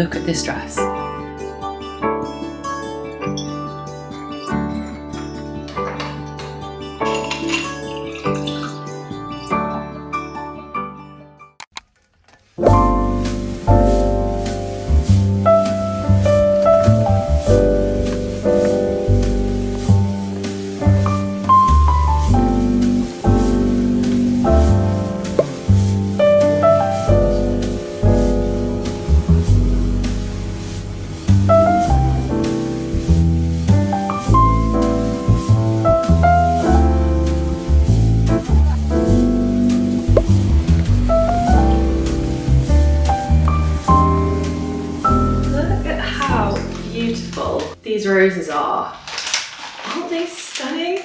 look at this dress. These roses are. Aren't they stunning?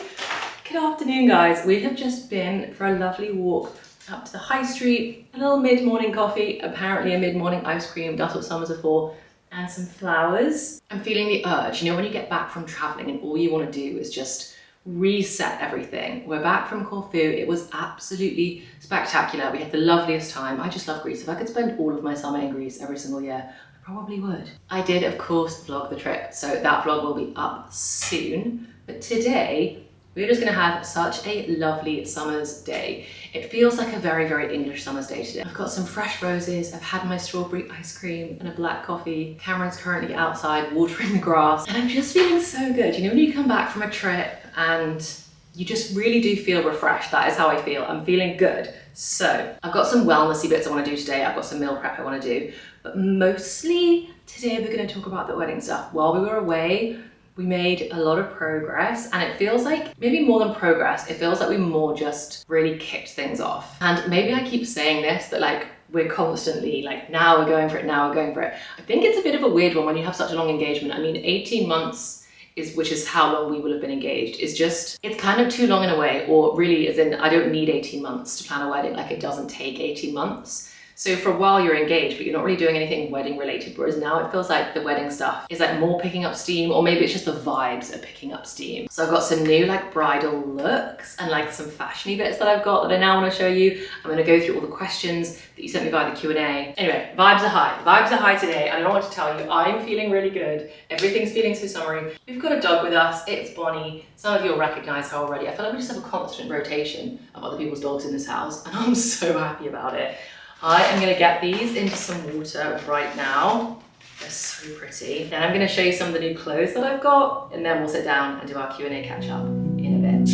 Good afternoon, guys. We have just been for a lovely walk up to the high street, a little mid-morning coffee, apparently a mid-morning ice cream, that's what summers are for, and some flowers. I'm feeling the urge, you know, when you get back from traveling and all you want to do is just reset everything. We're back from Corfu. It was absolutely spectacular. We had the loveliest time. I just love Greece. If I could spend all of my summer in Greece every single year, probably would. I did, of course, vlog the trip, so that vlog will be up soon. But today, we're just gonna have such a lovely summer's day. It feels like a very, very English summer's day today. I've got some fresh roses, I've had my strawberry ice cream and a black coffee. Cameron's currently outside watering the grass, and I'm just feeling so good. You know, when you come back from a trip and you just really do feel refreshed. That is how I feel. I'm feeling good. So I've got some wellnessy bits I want to do today. I've got some meal prep I want to do, but mostly today we're going to talk about the wedding stuff. While we were away, we made a lot of progress, and it feels like maybe more than progress. It feels like we more just really kicked things off. And maybe I keep saying this, that like we're constantly like, now we're going for it, now we're going for it. I think it's a bit of a weird one when you have such a long engagement. I mean, 18 months which is how long we will have been engaged, is just, it's kind of too long in a way, or really as in, I don't need 18 months to plan a wedding, like it doesn't take 18 months. So for a while you're engaged, but you're not really doing anything wedding related, whereas now it feels like the wedding stuff is like more picking up steam, or maybe it's just the vibes are picking up steam. So I've got some new like bridal looks and like some fashiony bits that I've got that I now want to show you. I'm going to go through all the questions that you sent me via the Q&A. Anyway, vibes are high. Vibes are high today. I don't know what to tell you. I'm feeling really good. Everything's feeling so summery. We've got a dog with us. It's Bonnie. Some of you will recognize her already. I feel like we just have a constant rotation of other people's dogs in this house, and I'm so happy about it. I am going to get these into some water right now. They're so pretty. Then I'm going to show you some of the new clothes that I've got, and then we'll sit down and do our Q&A catch up in a bit.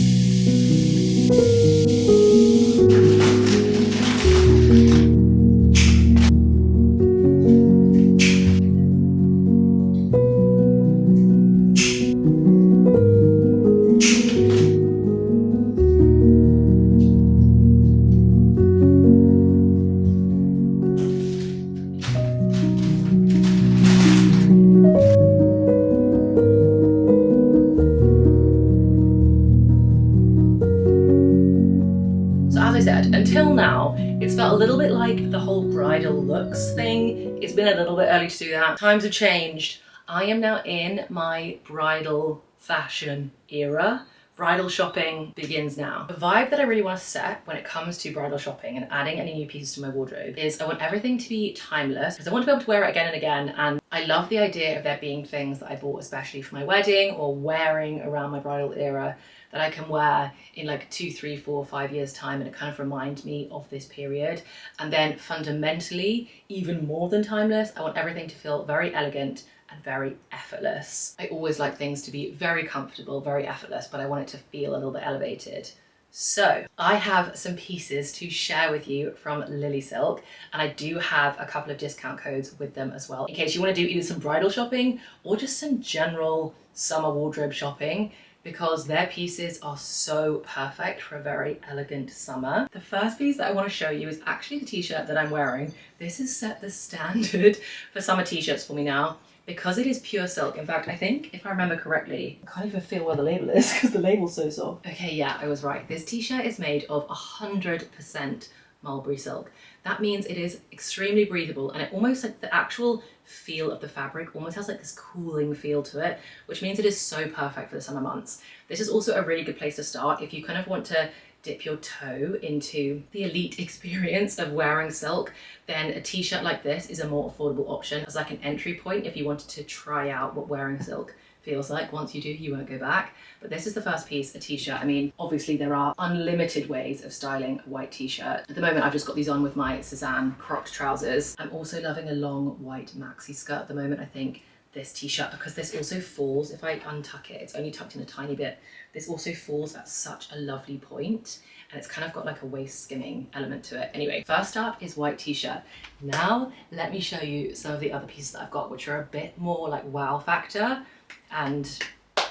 Until now, it's felt a little bit like the whole bridal looks thing. It's been a little bit early to do that. Times have changed. I am now in my bridal fashion era. Bridal shopping begins now. The vibe that I really want to set when it comes to bridal shopping and adding any new pieces to my wardrobe is I want everything to be timeless, because I want to be able to wear it again and again, and I love the idea of there being things that I bought especially for my wedding or wearing around my bridal era that I can wear in like 2, 3, 4, 5 years time, and it kind of reminds me of this period. And then fundamentally, even more than timeless, I want everything to feel very elegant and very effortless. I always like things to be very comfortable, very effortless, but I want it to feel a little bit elevated. So I have some pieces to share with you from Lily Silk, and I do have a couple of discount codes with them as well, in case you want to do either some bridal shopping or just some general summer wardrobe shopping, because their pieces are so perfect for a very elegant summer. The first piece that I want to show you is actually the t-shirt that I'm wearing. This has set the standard for summer t-shirts for me now, because it is pure silk. In fact, I think, if I remember correctly, I can't even feel where the label is because the label's so soft. Okay, yeah, I was right. This t-shirt is made of 100% mulberry silk. That means it is extremely breathable, and it almost like the actual feel of the fabric almost has like this cooling feel to it, which means it is so perfect for the summer months. This is also a really good place to start if you kind of want to dip your toe into the elite experience of wearing silk. Then a t-shirt like this is a more affordable option as like an entry point if you wanted to try out what wearing silk feels like. Once you do, you won't go back. But this is the first piece, a t-shirt. I mean, obviously there are unlimited ways of styling a white t-shirt. At the moment, I've just got these on with my Suzanne cropped trousers. I'm also loving a long white maxi skirt at the moment. I think this t-shirt, because this also falls, if I untuck it, it's only tucked in a tiny bit. This also falls at such a lovely point, and it's kind of got like a waist skimming element to it. Anyway, first up is white t-shirt. Now, let me show you some of the other pieces that I've got, which are a bit more like wow factor. And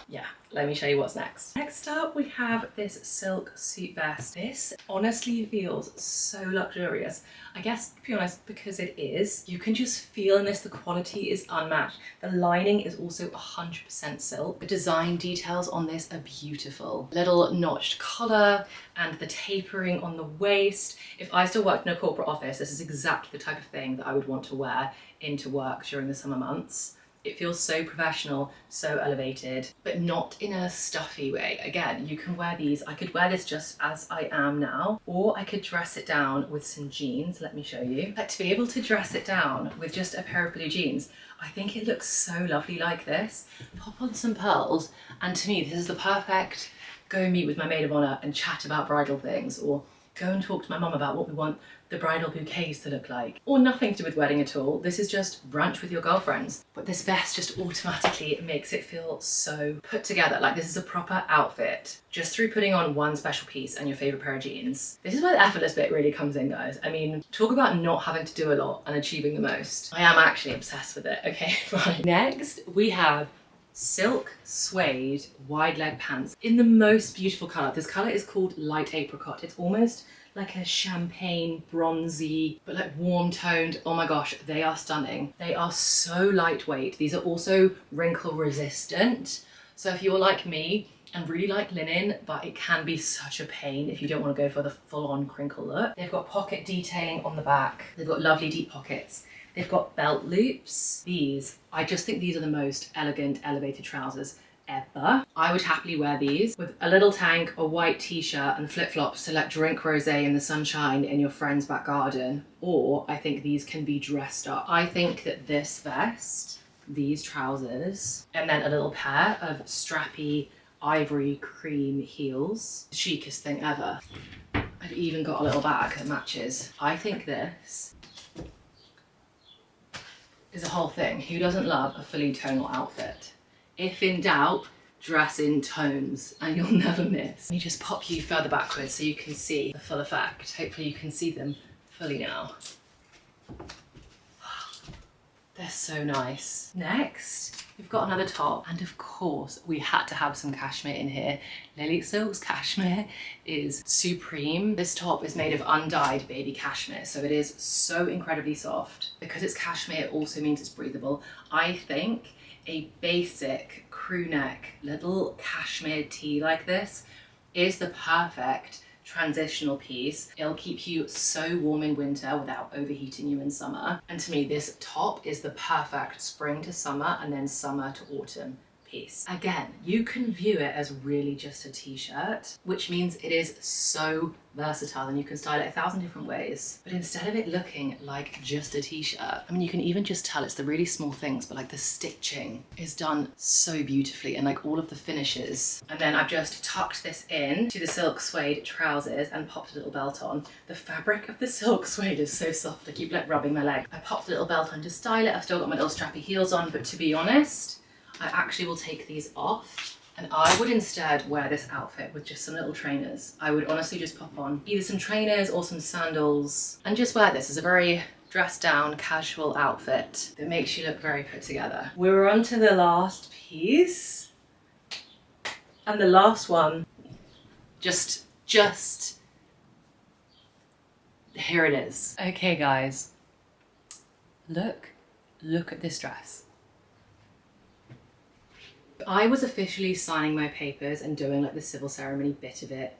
yeah, let me show you what's next. Next up, we have this silk suit vest. This honestly feels so luxurious. I guess, to be honest, because it is, you can just feel in this, the quality is unmatched. The lining is also 100% silk. The design details on this are beautiful. Little notched collar and the tapering on the waist. If I still worked in a corporate office, this is exactly the type of thing that I would want to wear into work during the summer months. It feels so professional, so elevated, but not in a stuffy way. Again, you can wear these. I could wear this just as I am now, or I could dress it down with some jeans. Let me show you. But to be able to dress it down with just a pair of blue jeans, I think it looks so lovely like this. Pop on some pearls, and to me, this is the perfect go meet with my maid of honor and chat about bridal things, or go and talk to my mum about what we want the bridal bouquets to look like, or nothing to do with wedding at all. This is just brunch with your girlfriends. But this vest just automatically makes it feel so put together. Like this is a proper outfit just through putting on one special piece and your favorite pair of jeans. This is where the effortless bit really comes in, guys. I mean, talk about not having to do a lot and achieving the most. I am actually obsessed with it. Okay, fine. Next, we have silk suede wide leg pants in the most beautiful color. This color is called light apricot. It's almost like a champagne bronzy but like warm toned. Oh my gosh, they are stunning. They are so lightweight. These are also wrinkle resistant, so if you're like me and really like linen, but it can be such a pain if you don't want to go for the full-on crinkle look. They've got pocket detailing on the back. They've got lovely deep pockets. They've got belt loops. I just think these are the most elegant elevated trousers ever. I would happily wear these with a little tank, a white t-shirt and flip-flops to like drink rosé in the sunshine in your friend's back garden. Or I think these can be dressed up. I think that this vest, these trousers, and then a little pair of strappy ivory cream heels, the chicest thing ever. I've even got a little bag that matches. I think this is a whole thing. Who doesn't love a fully tonal outfit? If in doubt, dress in tones and you'll never miss. Let me just pop you further backwards so you can see the full effect. Hopefully you can see them fully now. They're so nice. Next, we've got another top, and of course we had to have some cashmere in here. Lily Silk's cashmere is supreme. This top is made of undyed baby cashmere, so it is so incredibly soft. Because it's cashmere, it also means it's breathable. I think a basic crew neck little cashmere tee like this is the perfect transitional piece. It'll keep you so warm in winter without overheating you in summer. And to me, this top is the perfect spring to summer and then summer to autumn piece. Again, you can view it as really just a t-shirt, which means it is so versatile and you can style it 1,000 different ways. But instead of it looking like just a t-shirt, I mean, you can even just tell it's the really small things, but like the stitching is done so beautifully and like all of the finishes. And then I've just tucked this in to the silk suede trousers and popped a little belt on. The fabric of the silk suede is so soft, I keep like rubbing my leg. I popped a little belt on to style it. I've still got my little strappy heels on, but to be honest, I actually will take these off and I would instead wear this outfit with just some little trainers. I would honestly just pop on either some trainers or some sandals and just wear this as a very dressed down casual outfit that makes you look very put together. We're on to the last piece, and the last one, just here it is. Okay guys, look at this dress. I was officially signing my papers and doing like the civil ceremony bit of it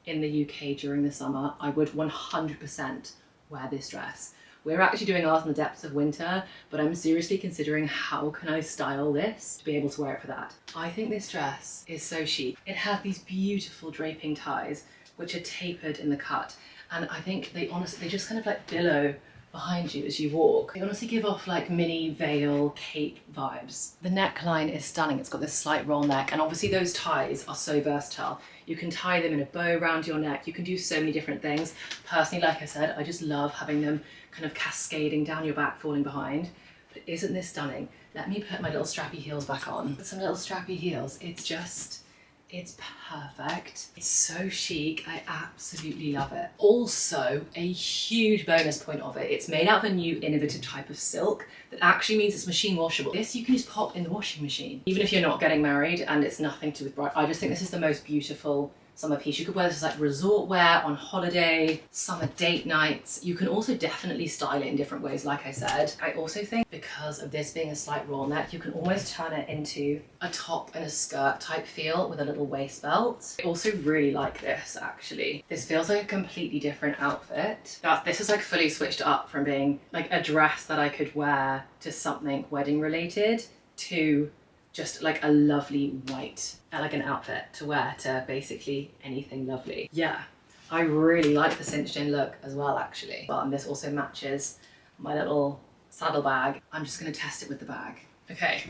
in the UK during the summer, I would 100% wear this dress. We're actually doing ours in the depths of winter, but I'm seriously considering how can I style this to be able to wear it for that. I think this dress is so chic. It has these beautiful draping ties, which are tapered in the cut. And I think they just kind of like billow behind you as you walk. They honestly give off like mini veil cape vibes. The neckline is stunning. It's got this slight roll neck, and obviously those ties are so versatile. You can tie them in a bow around your neck. You can do so many different things. Personally, like I said, I just love having them kind of cascading down your back, falling behind. But isn't this stunning? Let me put my little strappy heels back on. With some little strappy heels, it's perfect. It's so chic. I absolutely love it. Also, a huge bonus point of it, it's made out of a new innovative type of silk that actually means it's machine washable. This you can just pop in the washing machine. Even if you're not getting married and it's nothing to do with bride, I just think this is the most beautiful summer piece. You could wear this as like resort wear, on holiday, summer date nights. You can also definitely style it in different ways, like I said. I also think because of this being a slight roll neck, you can almost turn it into a top and a skirt type feel with a little waist belt. I also really like this actually. This feels like a completely different outfit. This is like fully switched up from being like a dress that I could wear to something wedding related to just like a lovely white elegant outfit to wear to basically anything lovely. Yeah, I really like the cinched in look as well actually. Well, and this also matches my little saddle bag. I'm just gonna test it with the bag. Okay,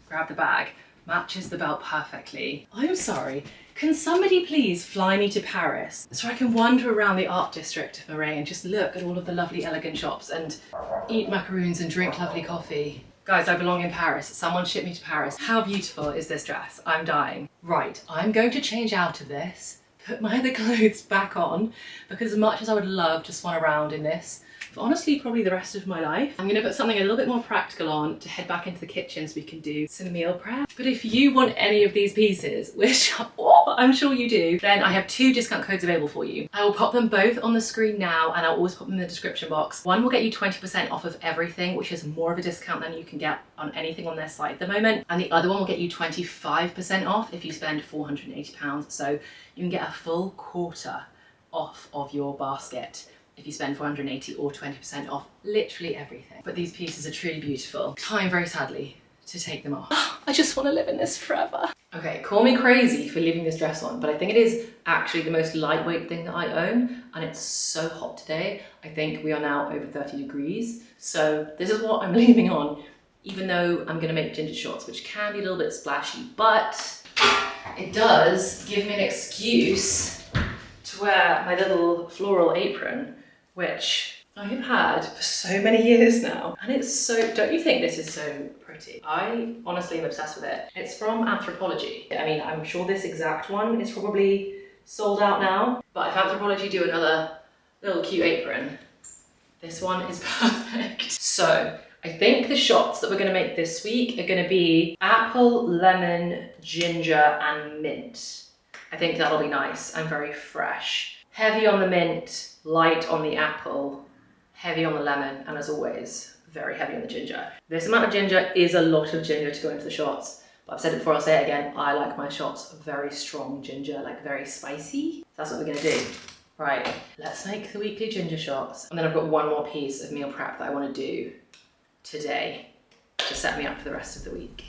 grab the bag. Matches the belt perfectly. I'm sorry, can somebody please fly me to Paris so I can wander around the art district of Marais and just look at all of the lovely elegant shops and eat macaroons and drink lovely coffee? Guys, I belong in Paris. Someone ship me to Paris. How beautiful is this dress? I'm dying. Right, I'm going to change out of this, put my other clothes back on, because as much as I would love to swan around in this, for honestly probably the rest of my life, I'm gonna put something a little bit more practical on to head back into the kitchen so we can do some meal prep. But if you want any of these pieces, which I'm sure you do, then I have 2 discount codes available for you. I will pop them both on the screen now, and I'll always pop them in the description box. One will get you 20% off of everything, which is more of a discount than you can get on anything on their site at the moment. And the other one will get you 25% off if you spend £480. So you can get a full quarter off of your basket if you spend 480 or 20% off literally everything. But these pieces are truly beautiful. Time very sadly to take them off. I just want to live in this forever. Okay, call me crazy for leaving this dress on, but I think it is actually the most lightweight thing that I own, and it's so hot today. I think we are now over 30 degrees. So this is what I'm leaving on, even though I'm gonna make ginger shots, which can be a little bit splashy, but it does give me an excuse to wear my little floral apron, which I have had for so many years now. And it's so, don't you think this is so pretty? I honestly am obsessed with it. It's from Anthropology. I mean, I'm sure this exact one is probably sold out now, but if Anthropology do another little cute apron, this one is perfect. So I think the shots that we're gonna make this week are gonna be apple, lemon, ginger, and mint. I think that'll be nice and very fresh. Heavy on the mint, light on the apple, heavy on the lemon, and as always, very heavy on the ginger. This amount of ginger is a lot of ginger to go into the shots, but I've said it before, I'll say it again, I like my shots very strong ginger, like very spicy. So that's what we're gonna do. Right, let's make the weekly ginger shots. And then I've got one more piece of meal prep that I wanna do today to set me up for the rest of the week.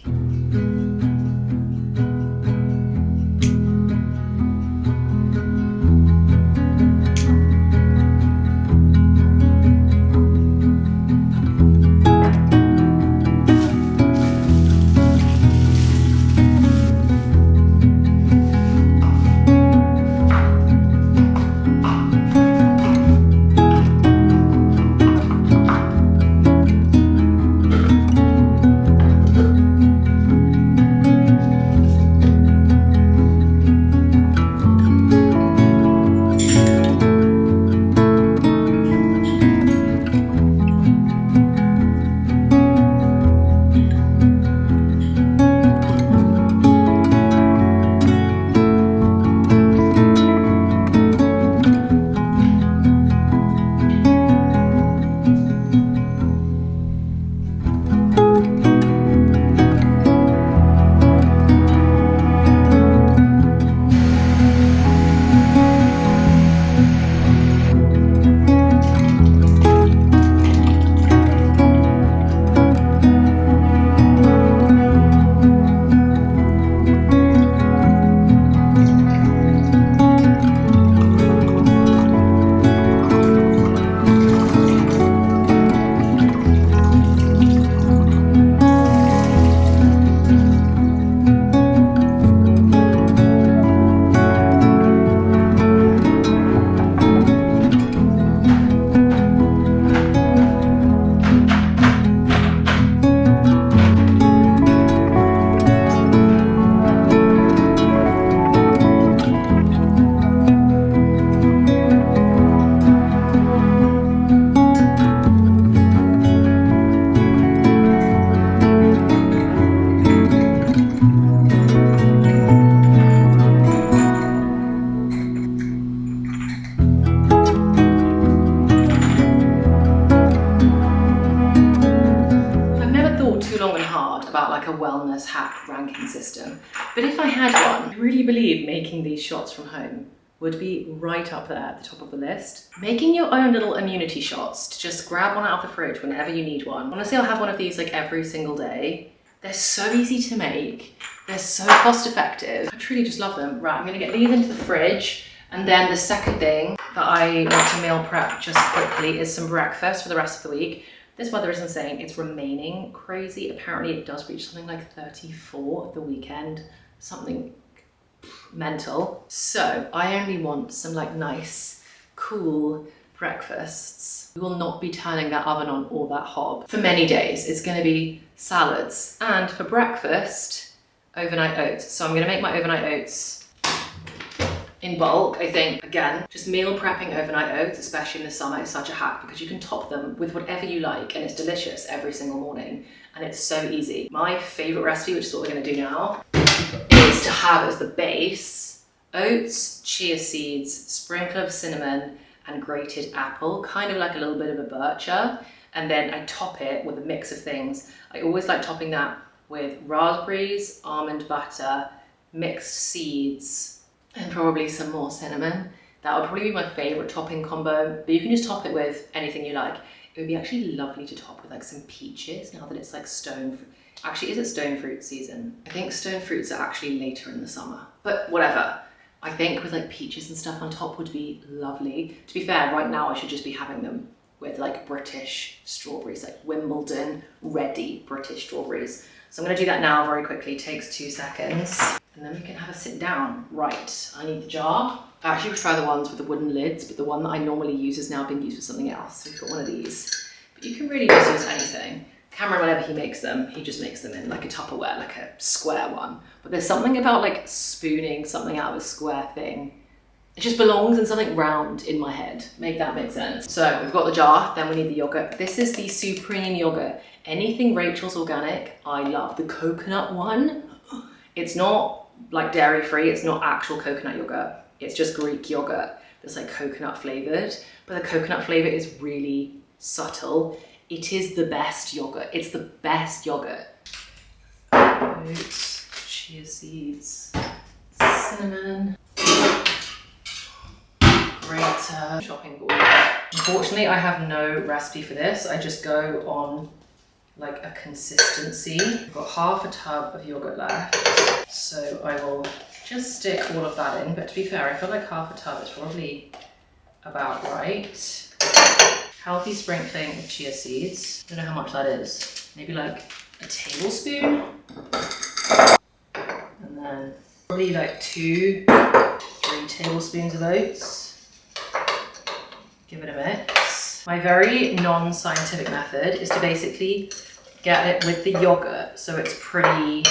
had one, I really believe making these shots from home would be right up there at the top of the list. Making your own little immunity shots to just grab one out of the fridge whenever you need one. Honestly, I'll have one of these like every single day. They're so easy to make. They're so cost effective. I truly just love them. Right, I'm gonna get these into the fridge. And then the second thing that I want to meal prep just quickly is some breakfast for the rest of the week. This weather is insane. It's remaining crazy. Apparently it does reach something like 34 at the weekend, something mental. So I only want some like nice, cool breakfasts. We will not be turning that oven on or that hob for many days. It's gonna be salads. And for breakfast, overnight oats. So I'm gonna make my overnight oats in bulk, I think. Again, just meal prepping overnight oats, especially in the summer, is such a hack because you can top them with whatever you like and it's delicious every single morning and it's so easy. My favorite recipe, which is what we're gonna do now, is to have as the base oats, chia seeds, sprinkle of cinnamon and grated apple, kind of like a little bit of a bircher. And then I top it with a mix of things. I always like topping that with raspberries, almond butter, mixed seeds, and probably some more cinnamon. That would probably be my favorite topping combo, but you can just top it with anything you like. It would be actually lovely to top with like some peaches now that it's like actually, is it stone fruit season? I think stone fruits are actually later in the summer, but whatever. I think with like peaches and stuff on top would be lovely. To be fair, right now I should just be having them with like British strawberries, like Wimbledon ready British strawberries. So I'm gonna do that now very quickly, takes 2 seconds. And then we can have a sit down. Right, I need the jar. I actually prefer the ones with the wooden lids, but the one that I normally use has now been used for something else. So we've got one of these, but you can really just use anything. Cameron, whenever he makes them, he just makes them in like a Tupperware, like a square one. But there's something about like spooning something out of a square thing. It just belongs in something round in my head. Make that make sense. So we've got the jar, then we need the yogurt. This is the Supreme yogurt. Anything Rachel's organic, I love. The coconut one, it's not like dairy free, it's not actual coconut yogurt. It's just Greek yogurt that's like coconut flavored, but the coconut flavor is really subtle. It is the best yogurt. It's the best yogurt. Oats, chia seeds, cinnamon, grater, chopping board. Unfortunately, I have no recipe for this. I just go on like a consistency. I've got half a tub of yogurt left, so I will just stick all of that in. But to be fair, I feel like half a tub is probably about right. Healthy sprinkling of chia seeds. Don't know how much that is. Maybe like a tablespoon. And then probably like 2-3 tablespoons of oats. Give it a mix. My very non-scientific method is to basically get it with the yogurt so it's pretty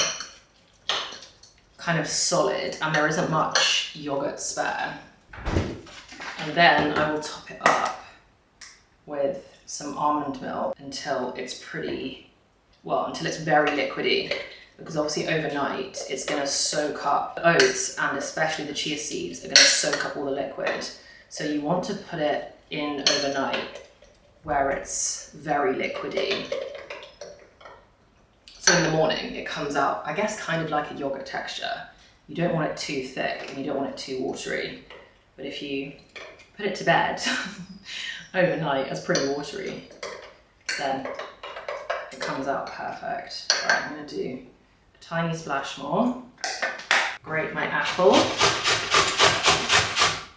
kind of solid and there isn't much yogurt spare. And then I will top it up with some almond milk until it's until it's very liquidy, because obviously overnight it's gonna soak up the oats and especially the chia seeds are gonna soak up all the liquid. So you want to put it in overnight where it's very liquidy. So in the morning it comes out, I guess, kind of like a yogurt texture. You don't want it too thick and you don't want it too watery. But if you put it to bed overnight as pretty watery, then it comes out perfect. Right, I'm gonna do a tiny splash more. Grate my apple.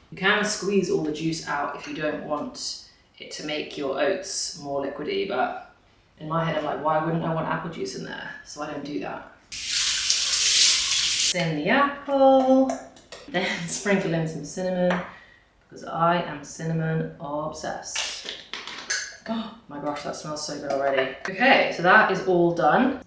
You can squeeze all the juice out if you don't want it to make your oats more liquidy, but in my head I'm like, why wouldn't I want apple juice in there? So I don't do that. Thin the apple, then sprinkle in some cinnamon, because I am cinnamon obsessed. Oh my gosh, that smells so good already. Okay, so that is all done.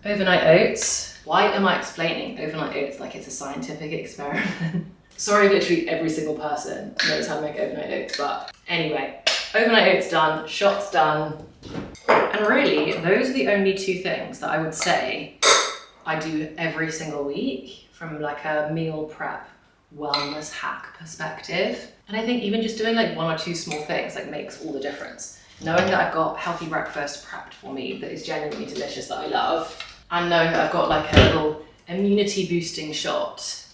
Overnight oats. Why am I explaining overnight oats like it's a scientific experiment? Sorry, literally every single person knows how to make overnight oats, but anyway, overnight oats done, shots done. And really, those are the only 2 things that I would say I do every single week from like a meal prep wellness hack perspective. And I think even just doing like 1 or 2 small things like makes all the difference. Knowing that I've got healthy breakfast prepped for me that is genuinely delicious that I love, and knowing that I've got like a little immunity boosting shot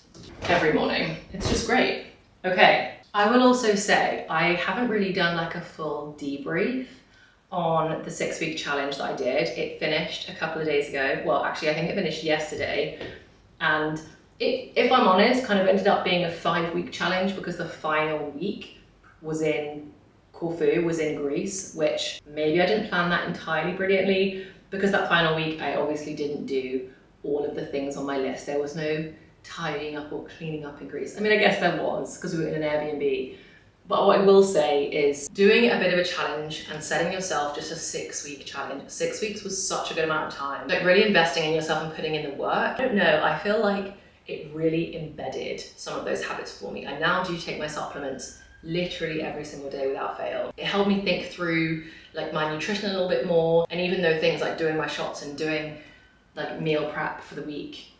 every morning. It's just great. Okay, I will also say I haven't really done like a full debrief on the 6-week challenge that I did. It finished a couple of days ago. Well, actually, I think it finished yesterday. And it, if I'm honest, kind of ended up being a 5-week challenge because the final week was in Corfu, was in Greece, which maybe I didn't plan that entirely brilliantly because that final week I obviously didn't do all of the things on my list. There was no tidying up or cleaning up in Greece. I mean, I guess there was because we were in an Airbnb. But what I will say is doing a bit of a challenge and setting yourself just a 6-week challenge. 6 weeks was such a good amount of time. Like really investing in yourself and putting in the work. I don't know, I feel like it really embedded some of those habits for me. I now do take my supplements literally every single day without fail. It helped me think through like my nutrition a little bit more. And even though things like doing my shots and doing like meal prep for the week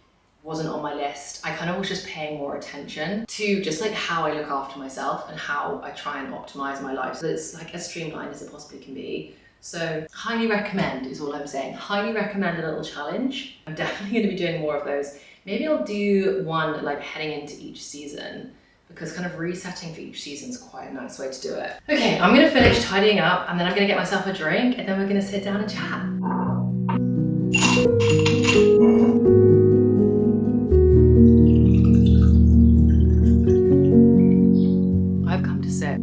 wasn't on my list, I kind of was just paying more attention to just like how I look after myself and how I try and optimize my life so it's like as streamlined as it possibly can be. So highly recommend is all I'm saying. Highly recommend a little challenge. I'm definitely going to be doing more of those. Maybe I'll do one like heading into each season because kind of resetting for each season is quite a nice way to do it. Okay, I'm going to finish tidying up and then I'm going to get myself a drink and then we're going to sit down and chat.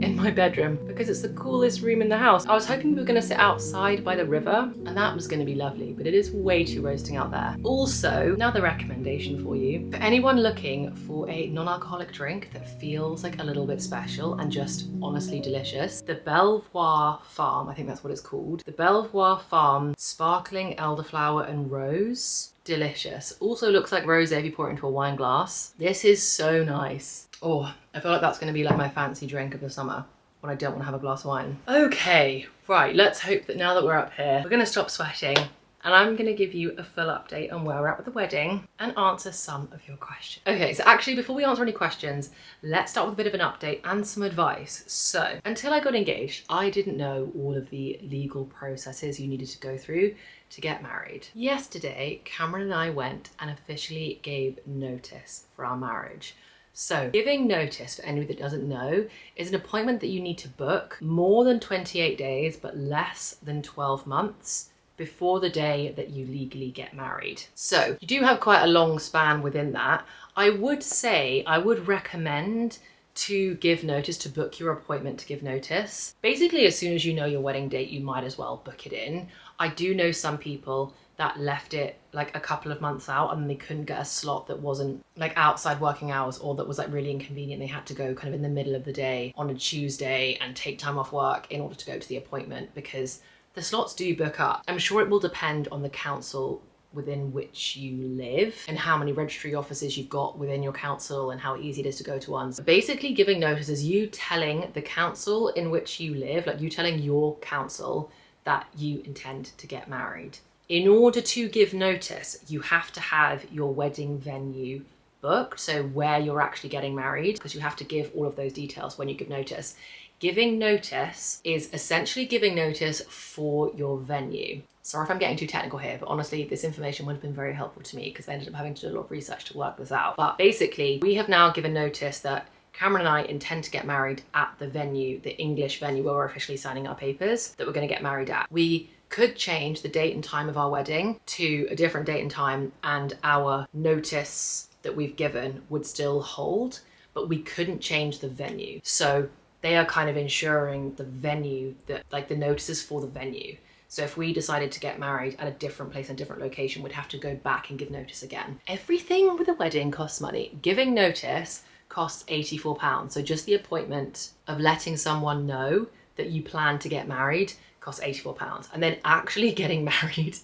In my bedroom because it's the coolest room in the house. I was hoping we were going to sit outside by the river and that was going to be lovely, but it is way too roasting out there. Also, another recommendation for you. For anyone looking for a non-alcoholic drink that feels like a little bit special and just honestly delicious, the Belvoir Farm, I think that's what it's called. The Belvoir Farm Sparkling Elderflower and Rose. Delicious. Also looks like rosé if you pour it into a wine glass. This is so nice. Oh, I feel like that's going to be like my fancy drink of the summer when I don't want to have a glass of wine. Okay, right, let's hope that now that we're up here, we're going to stop sweating and I'm going to give you a full update on where we're at with the wedding and answer some of your questions. Okay, so actually before we answer any questions, let's start with a bit of an update and some advice. So until I got engaged, I didn't know all of the legal processes you needed to go through to get married. Yesterday, Cameron and I went and officially gave notice for our marriage. So giving notice, for anybody that doesn't know, is an appointment that you need to book more than 28 days, but less than 12 months before the day that you legally get married. So you do have quite a long span within that. I would say, I would recommend to give notice, to book your appointment to give notice. Basically, as soon as you know your wedding date, you might as well book it in. I do know some people that left it like a couple of months out and they couldn't get a slot that wasn't like outside working hours or that was like really inconvenient. They had to go kind of in the middle of the day on a Tuesday and take time off work in order to go to the appointment because the slots do book up. I'm sure it will depend on the council within which you live and how many registry offices you've got within your council and how easy it is to go to ones. Basically giving notice is you telling the council in which you live, like you telling your council that you intend to get married. In order to give notice, you have to have your wedding venue booked, so where you're actually getting married, because you have to give all of those details when you give notice. Giving notice is essentially giving notice for your venue. Sorry if I'm getting too technical here, but honestly, this information would have been very helpful to me because I ended up having to do a lot of research to work this out. But basically, we have now given notice that Cameron and I intend to get married at the venue, the English venue where we're officially signing our papers, that we're going to get married at. We could change the date and time of our wedding to a different date and time and our notice that we've given would still hold, but we couldn't change the venue. So they are kind of ensuring the venue, that like the notices for the venue. So if we decided to get married at a different place and a different location, we'd have to go back and give notice again. Everything with a wedding costs money. Giving notice costs £84. So just the appointment of letting someone know that you plan to get married costs £84. And then actually getting married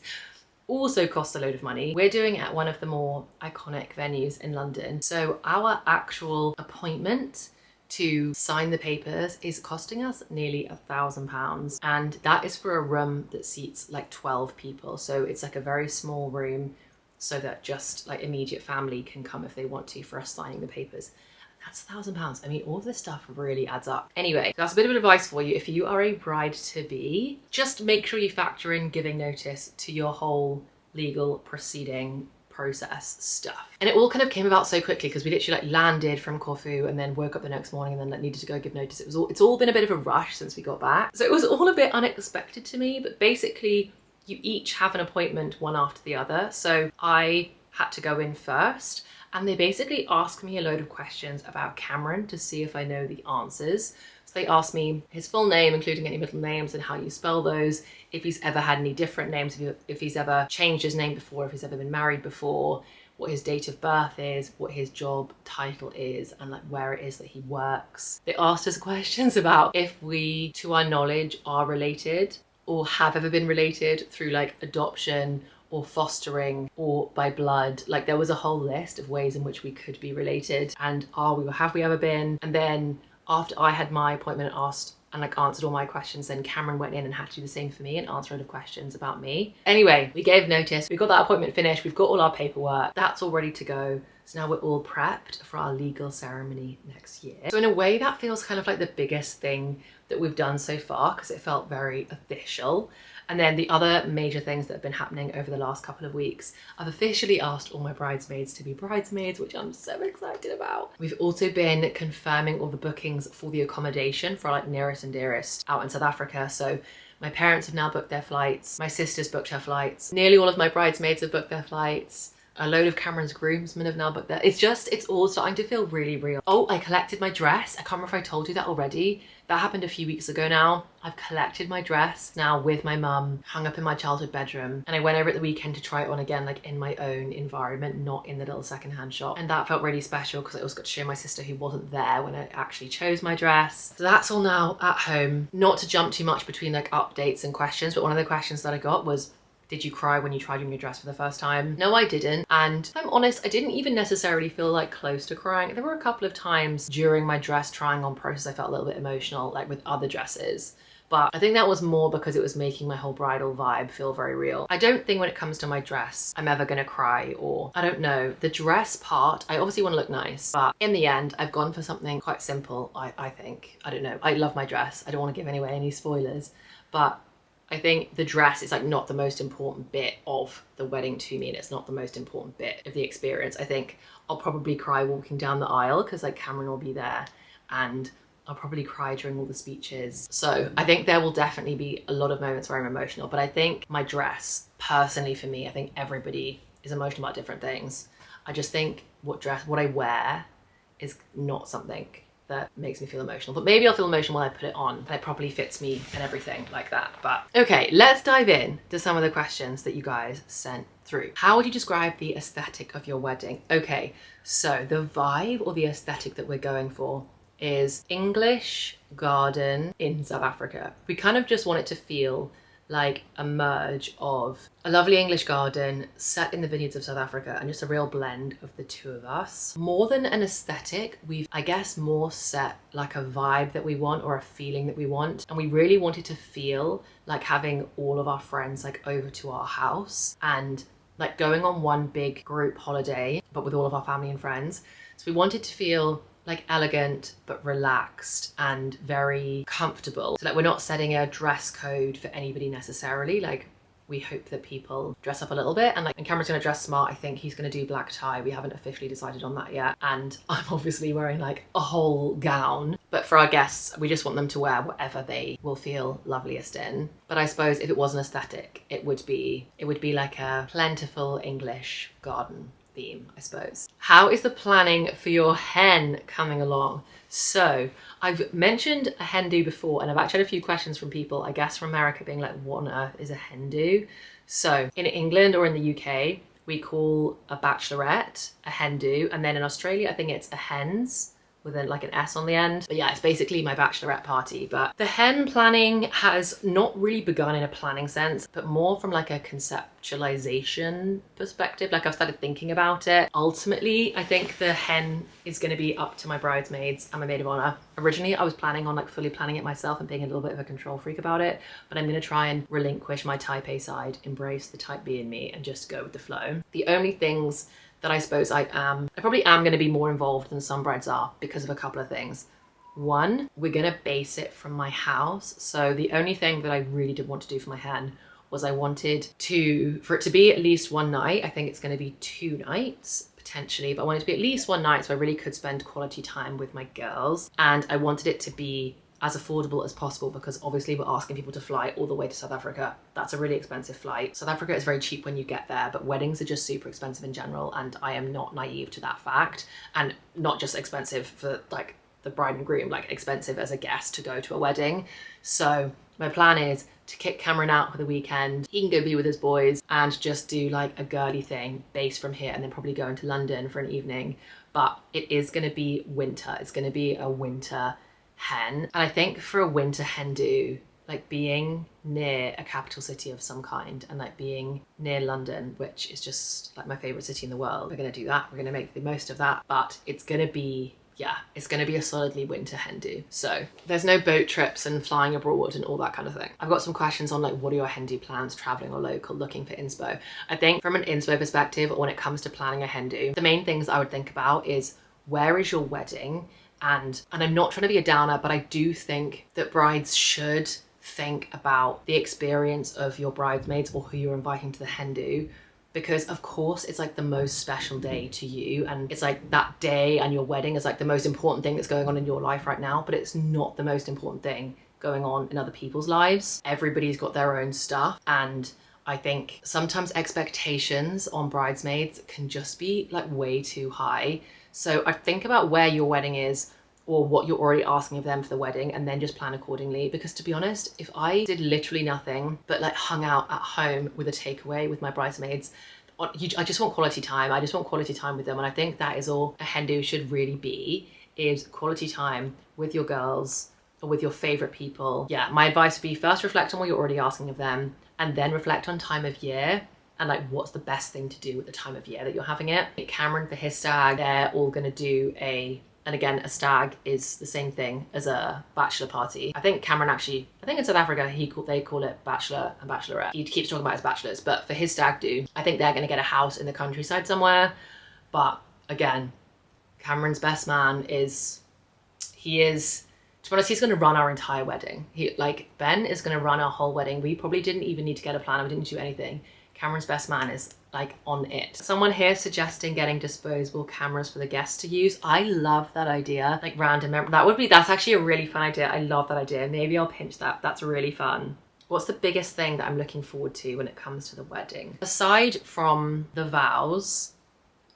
also costs a load of money. We're doing it at one of the more iconic venues in London. So our actual appointment to sign the papers is costing us nearly £1,000. And that is for a room that seats like 12 people. So it's like a very small room so that just like immediate family can come if they want to for us signing the papers. That's £1,000. I mean, all of this stuff really adds up. Anyway, that's a bit of advice for you. If you are a bride-to-be, just make sure you factor in giving notice to your whole legal proceeding process stuff. And it all kind of came about so quickly because we literally like landed from Corfu and then woke up the next morning and then like needed to go give notice. It's all been a bit of a rush since we got back. So it was all a bit unexpected to me, but basically you each have an appointment one after the other. So I had to go in first and they basically asked me a load of questions about Cameron to see if I know the answers. So they asked me his full name, including any middle names and how you spell those, if he's ever had any different names, if he's ever changed his name before, if he's ever been married before, what his date of birth is, what his job title is, and like where it is that he works. They asked us questions about if we, to our knowledge, are related or have ever been related through like adoption or fostering or by blood. Like there was a whole list of ways in which we could be related and have we ever been? And then after I had my appointment and asked and like answered all my questions, then Cameron went in and had to do the same for me and answer a lot of questions about me. Anyway, we gave notice, we got that appointment finished, we've got all our paperwork, that's all ready to go. So now we're all prepped for our legal ceremony next year. So in a way that feels kind of like the biggest thing that we've done so far because it felt very official. And then the other major things that have been happening over the last couple of weeks, I've officially asked all my bridesmaids to be bridesmaids, which I'm so excited about. We've also been confirming all the bookings for the accommodation for like nearest and dearest out in South Africa. So my parents have now booked their flights. My sister's booked her flights. Nearly all of my bridesmaids have booked their flights. A load of Cameron's groomsmen have now booked that. It's all starting to feel really real. Oh, I collected my dress. I can't remember if I told you that already. That happened a few weeks ago now. I've collected my dress now with my mum, hung up in my childhood bedroom. And I went over at the weekend to try it on again, like in my own environment, not in the little secondhand shop. And that felt really special because I also got to show my sister who wasn't there when I actually chose my dress. So that's all now at home. Not to jump too much between like updates and questions, but one of the questions that I got was, did you cry when you tried on your dress for the first time? No, I didn't. And if I'm honest, I didn't even necessarily feel like close to crying. There were a couple of times during my dress trying on process, I felt a little bit emotional, like with other dresses. But I think that was more because it was making my whole bridal vibe feel very real. I don't think when it comes to my dress, I'm ever gonna cry or, I don't know. The dress part, I obviously wanna look nice, but in the end, I've gone for something quite simple, I think. I don't know, I love my dress. I don't wanna give away any spoilers, but I think the dress is like not the most important bit of the wedding to me, and it's not the most important bit of the experience. I think I'll probably cry walking down the aisle because like Cameron will be there, and I'll probably cry during all the speeches. So I think there will definitely be a lot of moments where I'm emotional, but I think my dress, personally for me, I think everybody is emotional about different things. I just think what I wear is not something that makes me feel emotional, but maybe I'll feel emotional when I put it on and it properly fits me and everything like that. But okay, let's dive in to some of the questions that you guys sent through. How would you describe the aesthetic of your wedding? Okay, so the vibe or the aesthetic that we're going for is English garden in South Africa. We kind of just want it to feel like a merge of a lovely English garden set in the vineyards of South Africa and just a real blend of the two of us. More than an aesthetic, we've, I guess, more set like a vibe that we want or a feeling that we want. And we really wanted to feel like having all of our friends like over to our house and like going on one big group holiday, but with all of our family and friends. So we wanted to feel like elegant but relaxed and very comfortable. So like we're not setting a dress code for anybody necessarily. Like we hope that people dress up a little bit, and like, and Cameron's gonna dress smart. I think he's gonna do black tie. We haven't officially decided on that yet. And I'm obviously wearing like a whole gown, but for our guests, we just want them to wear whatever they will feel loveliest in. But I suppose if it was an aesthetic, it would be like a plentiful English garden theme, I suppose. How is the planning for your hen coming along? So I've mentioned a hen do before, and I've actually had a few questions from people, I guess from America, being like, what on earth is a hen do? So in England or in the UK, we call a bachelorette a hen do, and then in Australia, I think it's a hens with like an S on the end. But yeah, it's basically my bachelorette party. But the hen planning has not really begun in a planning sense, but more from like a conceptualization perspective. Like I've started thinking about it. Ultimately, I think the hen is going to be up to my bridesmaids and my maid of honor. Originally, I was planning on like fully planning it myself and being a little bit of a control freak about it, but I'm going to try and relinquish my type A side, embrace the type B in me, and just go with the flow. The only things that I suppose I probably am going to be more involved than some brides are because of a couple of things. One, we're going to base it from my house. So the only thing that I really did want to do for my hen was I wanted for it to be at least one night. I think it's going to be 2 nights potentially, but I wanted it to be at least one night so I really could spend quality time with my girls. And I wanted it to be as affordable as possible, because obviously we're asking people to fly all the way to South Africa. That's a really expensive flight. South Africa is very cheap when you get there, but weddings are just super expensive in general, and I am not naive to that fact. And not just expensive for like the bride and groom, like expensive as a guest to go to a wedding. So my plan is to kick Cameron out for the weekend. He can go be with his boys and just do like a girly thing based from here, and then probably go into London for an evening. But it is going to be winter. It's going to be a winter hen. And I think for a winter hen do, like being near a capital city of some kind, and like being near London, which is just like my favorite city in the world, we're going to do that. We're going to make the most of that. But it's going to be, yeah, it's going to be a solidly winter hen do. So there's no boat trips and flying abroad and all that kind of thing. I've got some questions on like, what are your hen do plans, traveling or local, looking for inspo. I think from an inspo perspective, when it comes to planning a hen do, the main things I would think about is, where is your wedding? And I'm not trying to be a downer, but I do think that brides should think about the experience of your bridesmaids or who you're inviting to the hen do, because of course it's like the most special day to you, and it's like that day and your wedding is like the most important thing that's going on in your life right now, but it's not the most important thing going on in other people's lives. Everybody's got their own stuff, and I think sometimes expectations on bridesmaids can just be like way too high. So I think about where your wedding is, or what you're already asking of them for the wedding, and then just plan accordingly. Because to be honest, if I did literally nothing but like hung out at home with a takeaway with my bridesmaids, I just want quality time. I just want quality time with them. And I think that is all a hen do should really be, is quality time with your girls or with your favorite people. Yeah, my advice would be, first reflect on what you're already asking of them, and then reflect on time of year and like what's the best thing to do with the time of year that you're having it. Cameron, for his stag, they're all gonna do and again, a stag is the same thing as a bachelor party. I think Cameron actually, I think in South Africa, they call it bachelor and bachelorette. He keeps talking about his bachelors, but for his stag do, I think they're gonna get a house in the countryside somewhere. But again, Cameron's best man to be honest, he's gonna run our entire wedding. Ben is gonna run our whole wedding. We probably didn't even need to get a planner, we didn't do anything. Cameron's best man is like on it. Someone here suggesting getting disposable cameras for the guests to use. I love that idea. Like random, that's actually a really fun idea. I love that idea. Maybe I'll pinch that. That's really fun. What's the biggest thing that I'm looking forward to when it comes to the wedding? Aside from the vows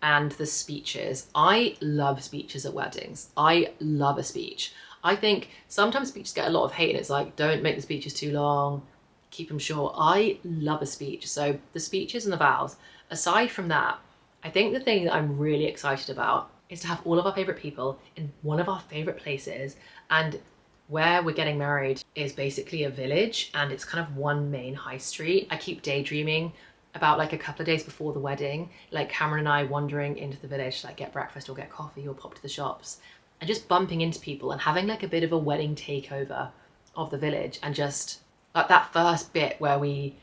and the speeches, I love speeches at weddings. I love a speech. I think sometimes speeches get a lot of hate, and it's like, don't make the speeches too long, keep them short. I love a speech. So the speeches and the vows, aside from that, I think the thing that I'm really excited about is to have all of our favorite people in one of our favorite places. And where we're getting married is basically a village, and it's kind of one main high street. I keep daydreaming about like a couple of days before the wedding, like Cameron and I wandering into the village to like get breakfast or get coffee or pop to the shops, and just bumping into people and having like a bit of a wedding takeover of the village, and just like that first bit where we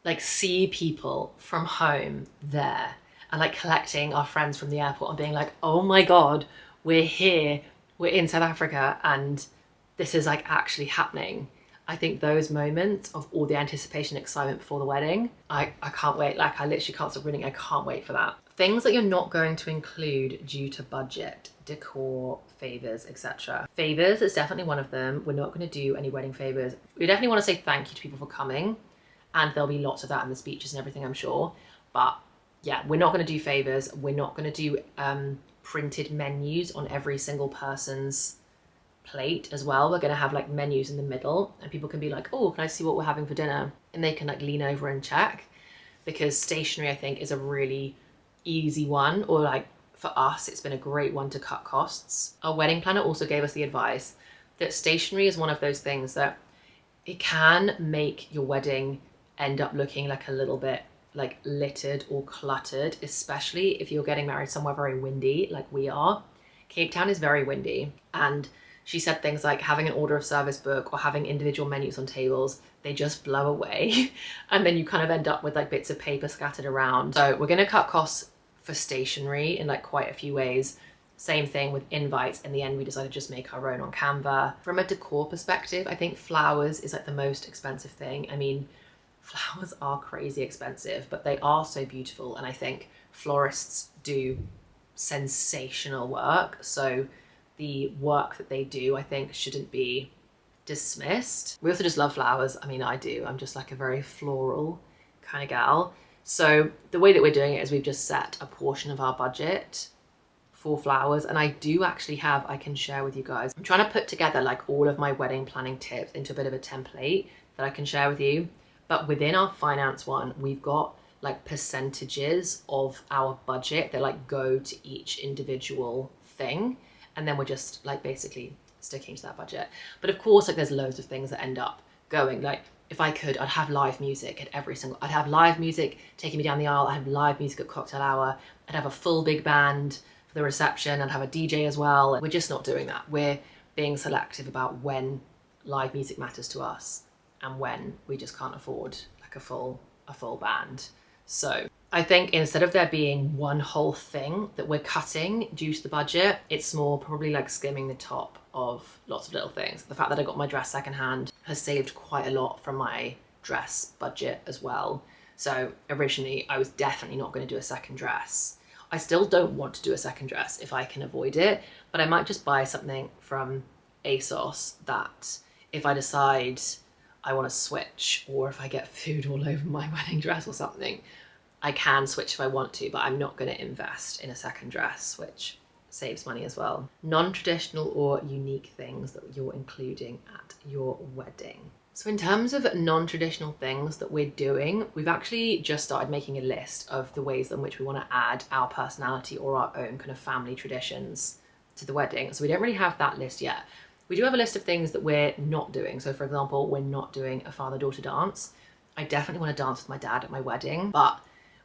like see people from home there, and like collecting our friends from the airport and being like, oh my God, we're here, we're in South Africa and this is like actually happening. I think those moments of all the anticipation, excitement before the wedding, I can't wait. Like I literally can't stop reading. I can't wait for that. Things that you're not going to include due to budget, decor, favors, etc. Favors is definitely one of them. We're not going to do any wedding favors. We definitely want to say thank you to people for coming, and there'll be lots of that in the speeches and everything, I'm sure. But yeah, we're not going to do favors. We're not going to do printed menus on every single person's plate as well. We're going to have like menus in the middle, and people can be like, oh, can I see what we're having for dinner? And they can like lean over and check, because stationery I think is a really easy one, or like for us it's been a great one to cut costs. Our wedding planner also gave us the advice that stationery is one of those things that it can make your wedding end up looking like a little bit like littered or cluttered, especially if you're getting married somewhere very windy like we are. Cape Town is very windy, and she said things like having an order of service book or having individual menus on tables, they just blow away. And then you kind of end up with like bits of paper scattered around. So we're gonna cut costs for stationery in like quite a few ways. Same thing with invites. In the end, we decided to just make our own on Canva. From a decor perspective, I think flowers is like the most expensive thing. I mean, flowers are crazy expensive, but they are so beautiful. And I think florists do sensational work. So the work that they do, I think, shouldn't be dismissed. We also just love flowers. I mean, I do. I'm just like a very floral kind of gal. So the way that we're doing it is we've just set a portion of our budget for flowers, and I do actually have, I can share with you guys. I'm trying to put together like all of my wedding planning tips into a bit of a template that I can share with you. But within our finance one, we've got like percentages of our budget that like go to each individual thing, and then we're just like basically sticking to that budget. But of course, like there's loads of things that end up going. Like if I could, I'd have live music at every single, I'd have live music taking me down the aisle, I'd have live music at cocktail hour, I'd have a full big band for the reception, I'd have a DJ as well. We're just not doing that. We're being selective about when live music matters to us and when we just can't afford like a full band. So I think instead of there being one whole thing that we're cutting due to the budget, it's more probably like skimming the top of lots of little things. The fact that I got my dress secondhand has saved quite a lot from my dress budget as well. So originally I was definitely not going to do a second dress. I still don't want to do a second dress if I can avoid it, but I might just buy something from ASOS that if I decide I want to switch, or if I get food all over my wedding dress or something, I can switch if I want to, but I'm not going to invest in a second dress, which saves money as well. Non-traditional or unique things that you're including at your wedding. So in terms of non-traditional things that we're doing, we've actually just started making a list of the ways in which we want to add our personality or our own kind of family traditions to the wedding. So we don't really have that list yet. We do have a list of things that we're not doing. So for example, we're not doing a father-daughter dance. I definitely want to dance with my dad at my wedding, but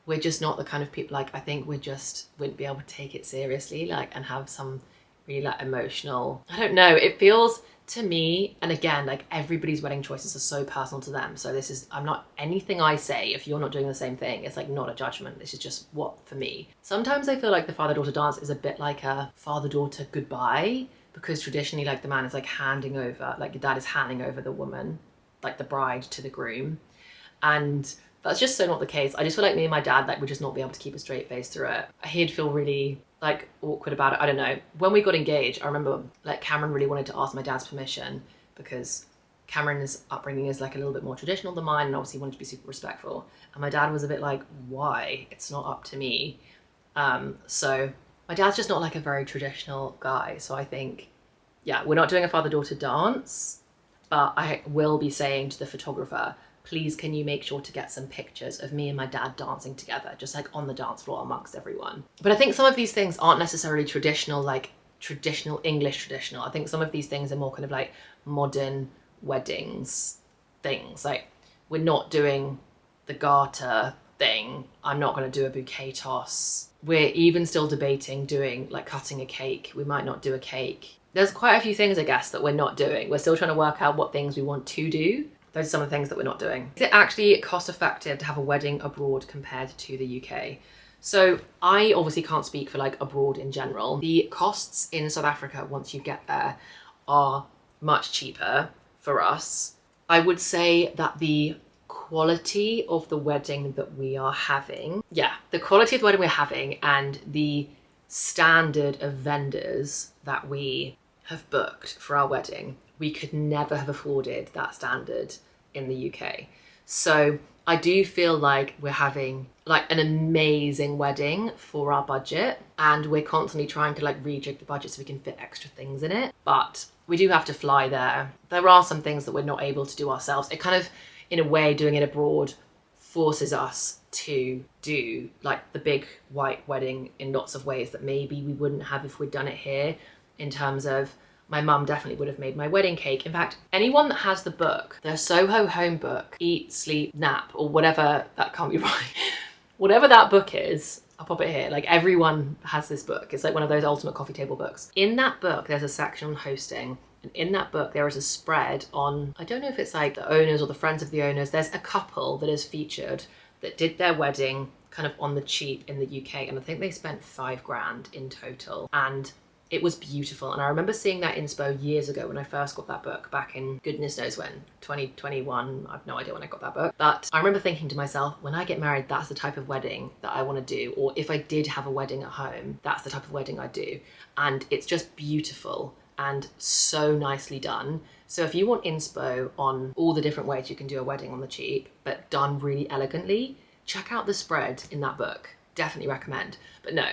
we're just not the kind of people, like I think we just wouldn't be able to take it seriously, like, and have some really like emotional, I don't know, it feels to me, and again, like everybody's wedding choices are so personal to them. So this is, I'm not, anything I say, if you're not doing the same thing, it's like not a judgment. This is just what for me. Sometimes I feel like the father-daughter dance is a bit like a father-daughter goodbye, because traditionally like the man is like handing over, like your dad is handing over the woman, like the bride, to the groom. And that's just so not the case. I just feel like me and my dad like would just not be able to keep a straight face through it. He'd feel really like awkward about it. I don't know. When we got engaged, I remember like Cameron really wanted to ask my dad's permission, because Cameron's upbringing is like a little bit more traditional than mine, and obviously he wanted to be super respectful. And my dad was a bit like, why? It's not up to me. So my dad's just not like a very traditional guy. So I think, yeah, we're not doing a father-daughter dance, but I will be saying to the photographer, please can you make sure to get some pictures of me and my dad dancing together, just like on the dance floor amongst everyone. But I think some of these things aren't necessarily traditional, like traditional English traditional. I think some of these things are more kind of like modern weddings things. Like we're not doing the garter thing. I'm not going to do a bouquet toss. We're even still debating doing like cutting a cake. We might not do a cake. There's quite a few things, I guess, that we're not doing. We're still trying to work out what things we want to do. Those are some of the things that we're not doing. Is it actually cost effective to have a wedding abroad compared to the UK? So I obviously can't speak for like abroad in general. The costs in South Africa once you get there are much cheaper for us. I would say that the quality of the wedding that we are having, the quality of the wedding we're having and the standard of vendors that we have booked for our wedding, we could never have afforded that standard in the UK. So I do feel like we're having like an amazing wedding for our budget, and we're constantly trying to like rejig the budget so we can fit extra things in it. But we do have to fly there. There are some things that we're not able to do ourselves. It kind of, in a way, doing it abroad forces us to do like the big white wedding in lots of ways that maybe we wouldn't have if we'd done it here, in terms of my mum definitely would have made my wedding cake. In fact, anyone that has the book, the Soho Home book, Eat, Sleep, Nap, or whatever, that can't be right. Whatever that book is, I'll pop it here. Like everyone has this book. It's like one of those ultimate coffee table books. In that book, there's a section on hosting. And in that book, there is a spread on, I don't know if it's like the owners or the friends of the owners. There's a couple that is featured that did their wedding kind of on the cheap in the UK. And I think they spent £5 grand in total. And It was beautiful. And I remember seeing that inspo years ago when I first got that book back in goodness knows when, 2021. I have no idea when I got that book. But I remember thinking to myself, when I get married, that's the type of wedding that I want to do. Or if I did have a wedding at home, that's the type of wedding I'd do. And it's just beautiful and so nicely done. So if you want inspo on all the different ways you can do a wedding on the cheap, but done really elegantly, check out the spread in that book. Definitely recommend. But no,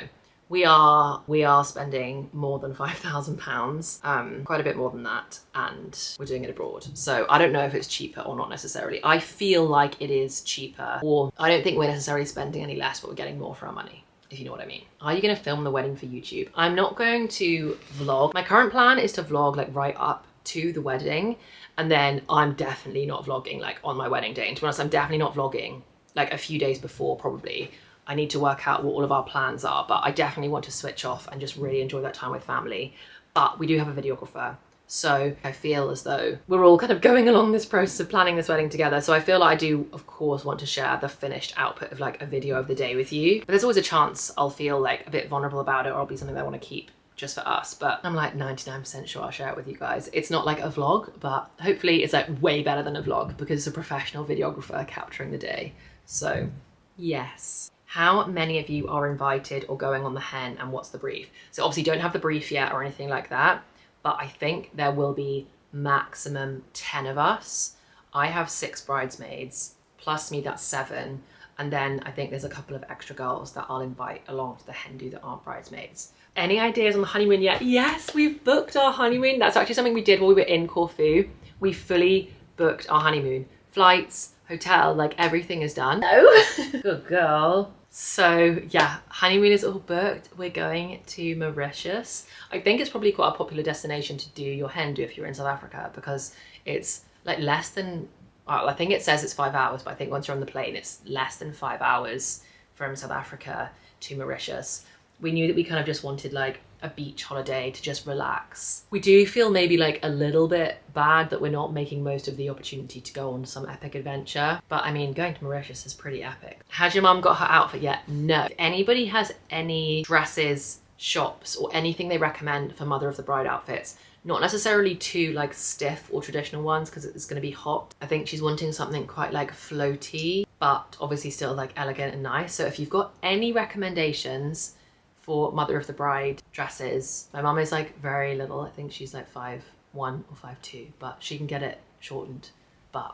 we are spending more than £5,000, quite a bit more than that, and we're doing it abroad. So I don't know if it's cheaper or not necessarily. I feel like it is cheaper, or I don't think we're necessarily spending any less, but we're getting more for our money, if you know what I mean. Are you gonna film the wedding for YouTube? I'm not going to vlog. My current plan is to vlog like right up to the wedding, and then I'm definitely not vlogging like on my wedding day. And to be honest, I'm definitely not vlogging like a few days before probably. I need to work out what all of our plans are, but I definitely want to switch off and just really enjoy that time with family. But we do have a videographer. So I feel as though we're all kind of going along this process of planning this wedding together. So I feel like I do, of course, want to share the finished output of like a video of the day with you. But there's always a chance I'll feel like a bit vulnerable about it, or it'll be something that I want to keep just for us. But I'm like 99% sure I'll share it with you guys. It's not like a vlog, but hopefully it's like way better than a vlog because it's a professional videographer capturing the day. So yes. How many of you are invited or going on the hen, and what's the brief? So obviously don't have the brief yet or anything like that, but I think there will be maximum 10 of us. I have 6 bridesmaids, plus me, that's 7. And then I think there's a couple of extra girls that I'll invite along to the hen do that aren't bridesmaids. Any ideas on the honeymoon yet? Yes, we've booked our honeymoon. That's actually something we did while we were in Corfu. We fully booked our honeymoon. Flights, hotel, like everything is done. No. Good girl. So yeah, honeymoon is all booked. We're going to Mauritius. I think it's probably quite a popular destination to do your hen do if you're in South Africa, because it's like less than, well, I think it says it's 5 hours, but I think once you're on the plane, it's less than 5 hours from South Africa to Mauritius. We knew that we kind of just wanted like a beach holiday to just relax. We do feel maybe like a little bit bad that we're not making most of the opportunity to go on some epic adventure. But I mean, going to Mauritius is pretty epic. Has your mum got her outfit yet? No. If anybody has any dresses, shops, or anything they recommend for mother of the bride outfits, not necessarily too like stiff or traditional ones because it's going to be hot. I think she's wanting something quite like floaty, but obviously still like elegant and nice. So if you've got any recommendations for mother of the bride dresses, my mum is like very little. I think she's like 5'1" or 5'2", but she can get it shortened. But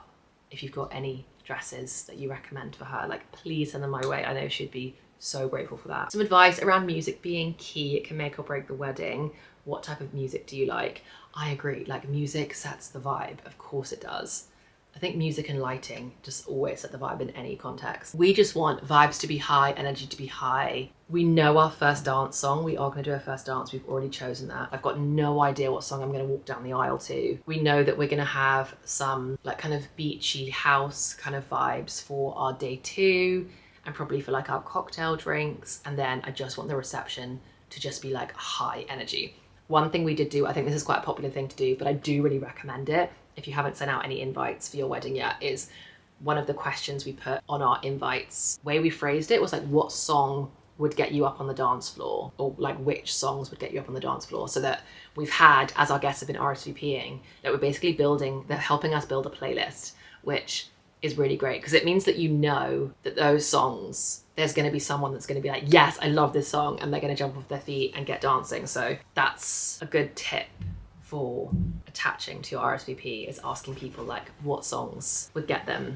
if you've got any dresses that you recommend for her, like please send them my way. I know she'd be so grateful for that. Some advice around music being key. It can make or break the wedding. What type of music do you like? I agree, like music sets the vibe. Of course it does. I think music and lighting just always set the vibe in any context. We just want vibes to be high, energy to be high. We know our first dance song. We are going to do our first dance. We've already chosen that. I've got no idea what song I'm going to walk down the aisle to. We know that we're going to have some like kind of beachy house kind of vibes for our day 2 and probably for like our cocktail drinks. And then I just want the reception to just be like high energy. One thing we did do, I think this is quite a popular thing to do, but I do really recommend it if you haven't sent out any invites for your wedding yet, is one of the questions we put on our invites. The way we phrased it was like, what song would get you up on the dance floor, or like which songs would get you up on the dance floor, so that we've had, as our guests have been RSVPing, that we're basically they're helping us build a playlist, which is really great because it means that you know that those songs, there's going to be someone that's going to be like, yes, I love this song, and they're going to jump off their feet and get dancing. So that's a good tip for attaching to your RSVP, is asking people like what songs would get them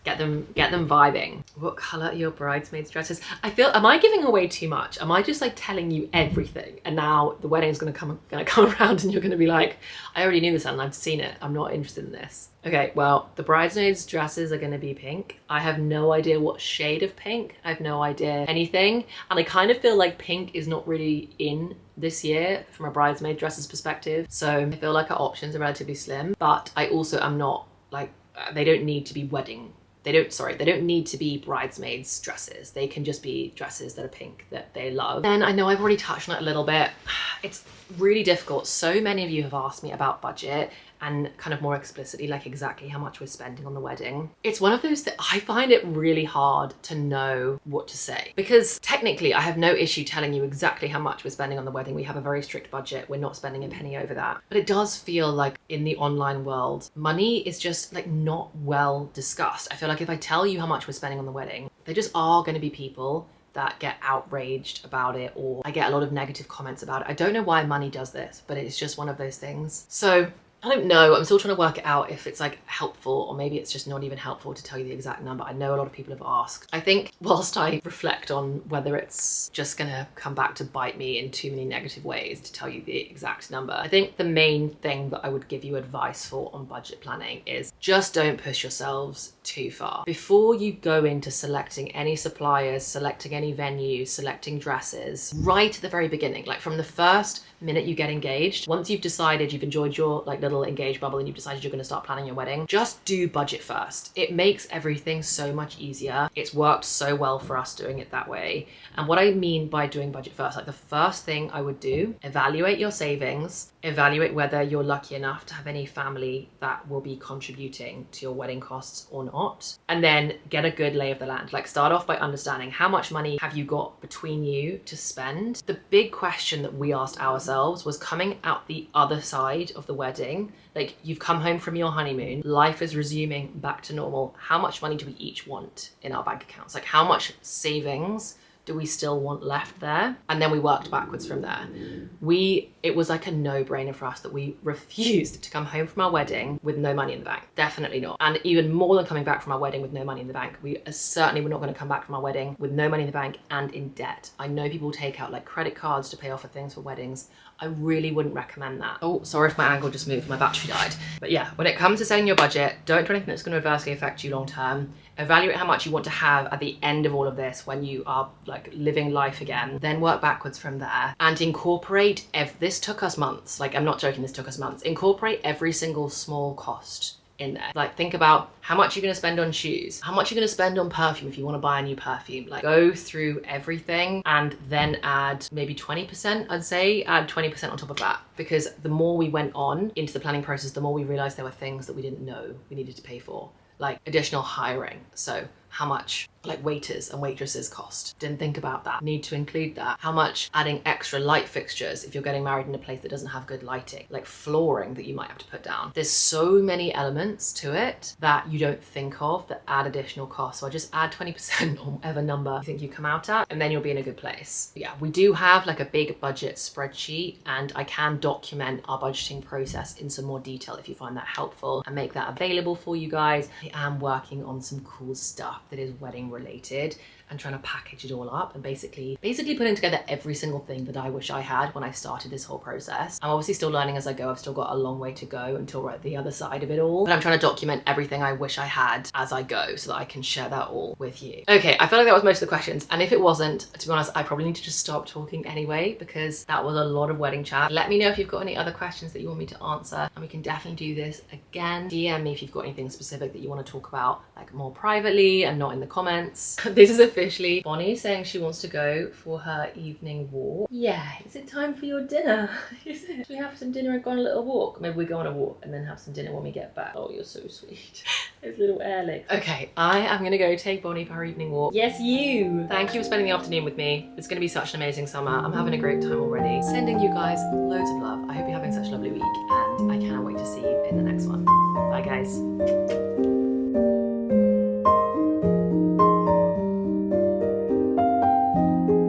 vibing. What color are your bridesmaids dresses? I feel, am I giving away too much? Am I just like telling you everything, and now the wedding is gonna come around and you're gonna be like, I already knew this and I've seen it, I'm not interested in this. Okay, well, the bridesmaids dresses are gonna be pink. I have no idea what shade of pink. I have no idea anything, and I kind of feel like pink is not really in this year from a bridesmaid dresses perspective, so I feel like our options are relatively slim. But I also am not like, they don't need to be they don't need to be bridesmaids dresses. They can just be dresses that are pink that they love. And I know I've already touched on it a little bit. It's really difficult. So many of you have asked me about budget, and kind of more explicitly like exactly how much we're spending on the wedding. It's one of those that I find it really hard to know what to say, because technically I have no issue telling you exactly how much we're spending on the wedding. We have a very strict budget. We're not spending a penny over that. But it does feel like in the online world, money is just like not well discussed. I feel like if I tell you how much we're spending on the wedding, there just are going to be people that get outraged about it, or I get a lot of negative comments about it. I don't know why money does this, but it's just one of those things. So I don't know, I'm still trying to work it out if it's like helpful, or maybe it's just not even helpful to tell you the exact number. I know a lot of people have asked. I think whilst I reflect on whether it's just gonna come back to bite me in too many negative ways to tell you the exact number, I think the main thing that I would give you advice for on budget planning is just don't push yourselves too far. Before you go into selecting any suppliers, selecting any venues, selecting dresses, right at the very beginning, like from the first minute you get engaged, once you've decided you've enjoyed your like little engaged bubble and you've decided you're going to start planning your wedding, just do budget first. It makes everything so much easier. It's worked so well for us doing it that way. And what I mean by doing budget first, like the first thing I would do, evaluate your savings, evaluate whether you're lucky enough to have any family that will be contributing to your wedding costs or not, and then get a good lay of the land. Like start off by understanding how much money have you got between you to spend. The big question that we asked ourselves was, coming out the other side of the wedding, like you've come home from your honeymoon, life is resuming back to normal, how much money do we each want in our bank accounts? Like how much savings do we still want left there? And then we worked backwards from there. It was like a no-brainer for us that we refused to come home from our wedding with no money in the bank. Definitely not. And even more than coming back from our wedding with no money in the bank, we certainly were not going to come back from our wedding with no money in the bank and in debt. I know people take out like credit cards to pay off for things for weddings. I really wouldn't recommend that. Oh, sorry if my angle just moved, my battery died. But yeah, when it comes to setting your budget, don't do anything that's going to adversely affect you long term. Evaluate how much you want to have at the end of all of this when you are like living life again, then work backwards from there and incorporate, if this took us months, like I'm not joking, this took us months, incorporate every single small cost in there. Like think about how much you're going to spend on shoes, how much you're going to spend on perfume if you want to buy a new perfume. Like go through everything and then add maybe 20%, I'd say, add 20% on top of that. Because the more we went on into the planning process, the more we realized there were things that we didn't know we needed to pay for, like additional hiring. So how much like waiters and waitresses cost. Didn't think about that. Need to include that. How much adding extra light fixtures if you're getting married in a place that doesn't have good lighting, like flooring that you might have to put down. There's so many elements to it that you don't think of that add additional costs. So I just add 20% or whatever number you think you come out at, and then you'll be in a good place. But yeah, we do have like a big budget spreadsheet, and I can document our budgeting process in some more detail if you find that helpful and make that available for you guys. I am working on some cool stuff that is wedding related and trying to package it all up and basically putting together every single thing that I wish I had when I started this whole process. I'm obviously still learning as I go. I've still got a long way to go until we're at the other side of it all, but I'm trying to document everything I wish I had as I go so that I can share that all with you. Okay, I feel like that was most of the questions, and if it wasn't, to be honest, I probably need to just stop talking anyway because that was a lot of wedding chat. Let me know if you've got any other questions that you want me to answer, and we can definitely do this again. DM me if you've got anything specific that you want to talk about, like more privately and not in the comments. This is officially Bonnie saying she wants to go for her evening walk. Yeah, is it time for your dinner? Is it? Should we have some dinner and go on a little walk? Maybe we go on a walk and then have some dinner when we get back. Oh, you're so sweet. Those little air legs. Okay, I am gonna go take Bonnie for her evening walk. Yes, you! Thank you for spending the afternoon with me. It's gonna be such an amazing summer. I'm having a great time already. Sending you guys loads of love. I hope you're having such a lovely week, and I cannot wait to see you in the next one. Bye, guys.